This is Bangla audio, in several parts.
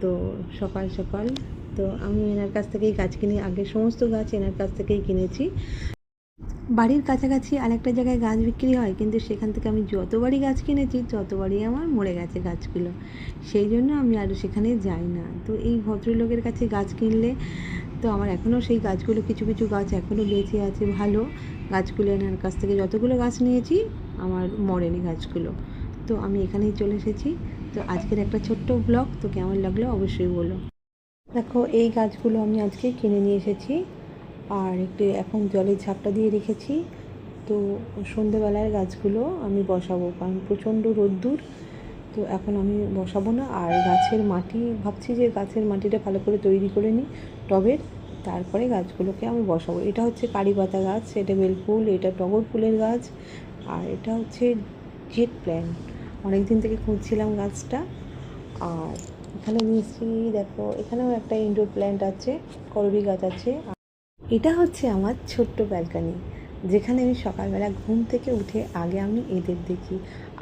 তো সকাল সকাল তো আমি এনার কাছ থেকেই গাছ কিনে, আগে সমস্ত গাছ এনার কাছ থেকেই কিনেছি। বাড়ির কাছাকাছি আরেকটা জায়গায় গাছ বিক্রি হয়, কিন্তু সেখান থেকে আমি যতবারই গাছ কিনেছি ততবারই আমার মরে গেছে গাছগুলো, সেই জন্য আমি আর সেখানে যাই না। তো এই ভদ্রলোকের কাছে গাছ কিনলে তো আমার এখনও সেই গাছগুলো, কিছু কিছু গাছ এখনও বেঁচে আছে ভালো। গাছগুলো এনার কাছ থেকে যতগুলো গাছ নিয়েছি আমার মরেনি গাছগুলো। তো আমি এখানেই চলে এসেছি। তো আজকের একটা ছোট্ট ব্লগ, তো কেমন লাগলো অবশ্যই বলো। দেখো এই গাছগুলো আমি আজকে কিনে নিয়ে এসেছি, আর একটু এখন জলের ঝাপটা দিয়ে রেখেছি। তো সন্ধেবেলায় গাছগুলো আমি বসাবো, কারণ প্রচণ্ড রোদ্দুর। তো এখন আমি বসাবো না। আর গাছের মাটি ভাবছি যে গাছের মাটিটা ভালো করে তৈরি করে নিই টবের, তারপরে গাছগুলোকে আমি বসাবো। এটা হচ্ছে কারি পাতা গাছ, এটা বেলফুল, এটা টগর ফুলের গাছ, আর এটা হচ্ছে জেট প্ল্যান্ট। অনেক দিন থেকে খুঁজছিলাম গাছটা। আর এখানে নিয়েছি, দেখো এখানেও একটা ইনডোর প্ল্যান্ট আছে, করবি গাছ আছে। এটা হচ্ছে আমার ছোট্ট ব্যালকানি, যেখানে আমি সকালবেলা ঘুম থেকে উঠে আগে আমি এদের দেখি,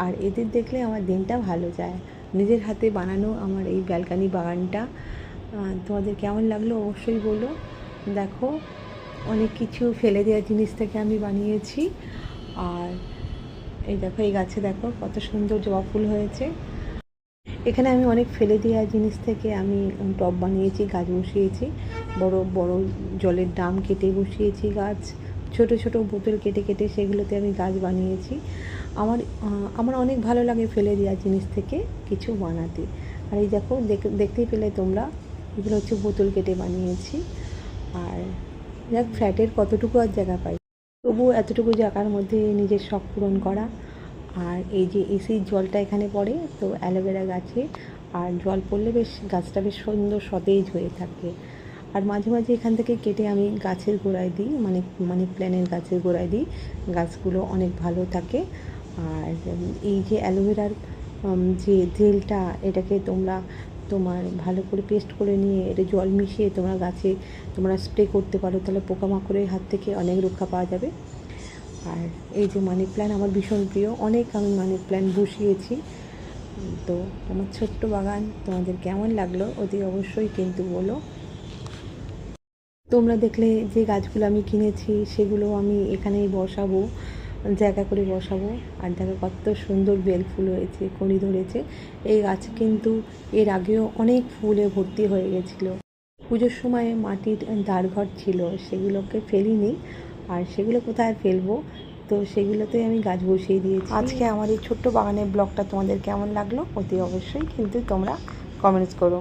আর এদের দেখলে আমার দিনটা ভালো যায়। নিজের হাতে বানানো আমার এই ব্যালকানি বাগানটা তোমাদের কেমন লাগলো অবশ্যই বলো। দেখো অনেক কিছু ফেলে দেওয়া জিনিস থেকে আমি বানিয়েছি। আর এই দেখো এই গাছে দেখো কত সুন্দর জবা ফুল হয়েছে। এখানে আমি অনেক ফেলে দেওয়া জিনিস থেকে আমি টব বানিয়েছি, গাছ বসিয়েছি। বড় বড় জলের ড্রাম কেটে বসিয়েছি গাছ, ছোট ছোট বোতল কেটে কেটে সেগুলোতে আমি গাছ বানিয়েছি। আমার অনেক ভালো লাগে ফেলে দেওয়া জিনিস থেকে কিছু বানাতে। আর এই দেখো দেখতেই পেলে তোমরা, এগুলো হচ্ছে বোতল কেটে বানিয়েছি। আর যাক, ফ্ল্যাটের কতটুকু আর জায়গা পাই, তবুও এতটুকু জায়গার মধ্যে নিজের শখ পূরণ করা। আর এই যে এসির জলটা এখানে পড়ে, তো অ্যালোভেরা গাছে, আর জল পড়লে বেশ গাছটা বেশ সুন্দর সতেজ হয়ে থাকে। আর মাঝে মাঝে এখান থেকে কেটে আমি গাছের গোড়ায় দিই, মানি প্ল্যান্টের গাছের গোড়ায় দিই, গাছগুলো অনেক ভালো থাকে। আর এই যে অ্যালোভেরার যে জেলটা, এটাকে তোমার ভালো করে পেস্ট করে নিয়ে এটা জল মিশিয়ে তোমরা স্প্রে করতে পারো, তাহলে পোকামাকড়ের হাত থেকে অনেক রক্ষা পাওয়া যাবে। আর এই যে মানি প্ল্যান্ট আমার ভীষণ প্রিয়, অনেক আমি মানি প্ল্যান্ট বসিয়েছি। তো আমার ছোট্ট বাগান তোমাদের কেমন লাগলো অতি অবশ্যই কিন্তু বলো। তোমরা দেখলে যে গাছগুলো আমি কিনেছি সেগুলো আমি এখানেই বসাবো, জায়গা করে বসাবো। আর দেখো কত সুন্দর বেল ফুল হয়েছে, কড়ি ধরেছে। এই গাছ কিন্তু এর আগেও অনেক ফুলে ভর্তি হয়ে গেছিলো। পুজোর সময় মাটির দাঁড়ঘর ছিল, সেগুলোকে ফেলিনি। আর সেগুলো কোথায় ফেলবো, তো সেগুলোতেই আমি গাছ বসিয়ে দিয়েছি। আজকে আমার এই ছোট্ট বাগানের ব্লগটা তোমাদের কেমন লাগলো অতি অবশ্যই কিন্তু তোমরা কমেন্টস করো।